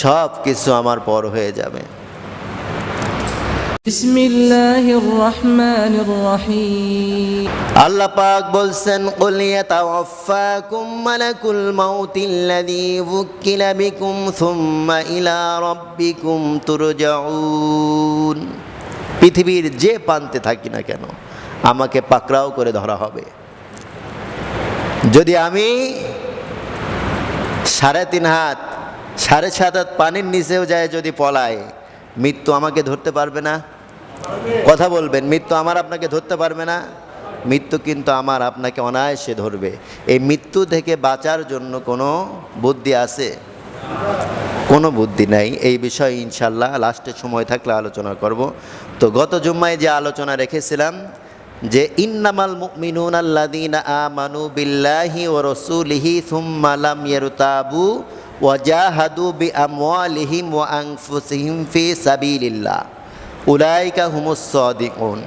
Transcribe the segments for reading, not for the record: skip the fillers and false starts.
সব কিছু আমার পর হয়ে যাবে। বিসমিল্লাহির রহমানির রহিম। আল্লাহ পাক বলছেন, কুল ইয়াতাওয়াফাকুম মালাকুল মাউতিল্লাযী ওয়াক্কিলা বিকুম সুম্মা ইলা রাব্বিকুম তুরজাউন। পৃথিবীর যে প্রান্তে থাকি না কেন আমাকে পাকড়াও করে ধরা হবে। যদি আমি 3.5 হাত 7.5 হাত পানির নিচেও যায় যদি পলাই, মৃত্যু আমাকে ধরতে পারবে না? কথা বলবেন, মৃত্যু আমার আপনাকে ধরতে পারবে না? মৃত্যু কিন্তু আমার আপনাকে অনায়াসে ধরবে। এই মৃত্যু থেকে বাঁচার জন্য কোনো বুদ্ধি আছে? কোনো বুদ্ধি নাই। এই বিষয়ে ইনশাল্লাহ লাস্টে সময় থাকলে আলোচনা করব। তো গত জুম্মায় যে আলোচনা রেখেছিলাম যে ইন্নামাল মুমিনুনা আল্লাযীনা আমানু বিল্লাহি ওয়া রাসূলিহি সুম্মা লাম ইয়ারতাবু ওয়া জাহাদু বিআমওয়ালিহিম ওয়া আনফুসিহিম ফি সাবিলিল্লাহ উলাইকা হুমুস সাদিকুন।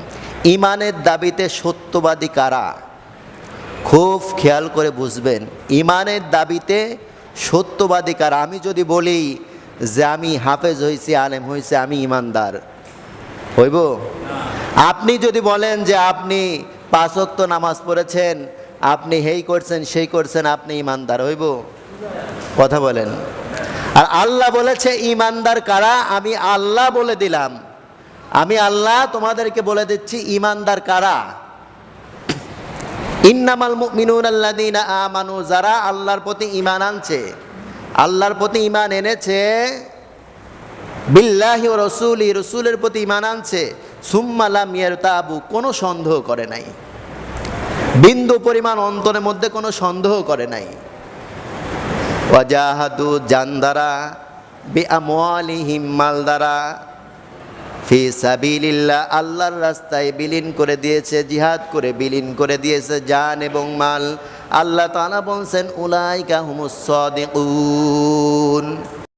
ইমানের দাবিতে সত্যবাদী কারা? খুব খেয়াল করে বুঝবেন, ইমানের দাবিতে সত্যবাদী কারা? আমি যদি বলি যে আমি হাফেজ হয়েছি, আলেম হয়েছি, আমি ইমানদার, হইব? আপনি যদি বলেন যে আপনি 5 ওয়াক্ত নামাজ পড়েছেন, আপনি হেই করছেন সেই করছেন, আপনি ইমানদার, হইব? কথা বলেন। আর আল্লাহ বলেছে ইমানদার কারা? আমি আল্লাহ বলে দিলাম, আমি আল্লাহ তোমাদেরকে বলে দিচ্ছি ইমানদার কারা। ইন্নামাল মুমিনুনা আল্লাযীনা আমানু, যারা আল্লাহর প্রতি ঈমান আনছে, আল্লাহর প্রতি ঈমান এনেছে, বিল্লাহি ওয়া রাসূলি, রাসূলের প্রতি ঈমান আনছে, সুম্মা লাম ইয়ারতাবু, কোনো সন্দেহ করে নাই, বিন্দু পরিমাণ অন্তরের মধ্যে কোনো সন্দেহ করে নাই, ওয়া জাহাদু, জান দ্বারা, বিআমওয়ালিহিম, মাল দ্বারা, ফি সাবিলিল্লাহ, আল্লাহর রাস্তায় বিলীন করে দিয়েছে, জিহাদ করে বিলীন করে দিয়েছে জান এবং মাল। আল্লাহ তাআলা বলছেন উলাইকা হুমুস সাদিকুন।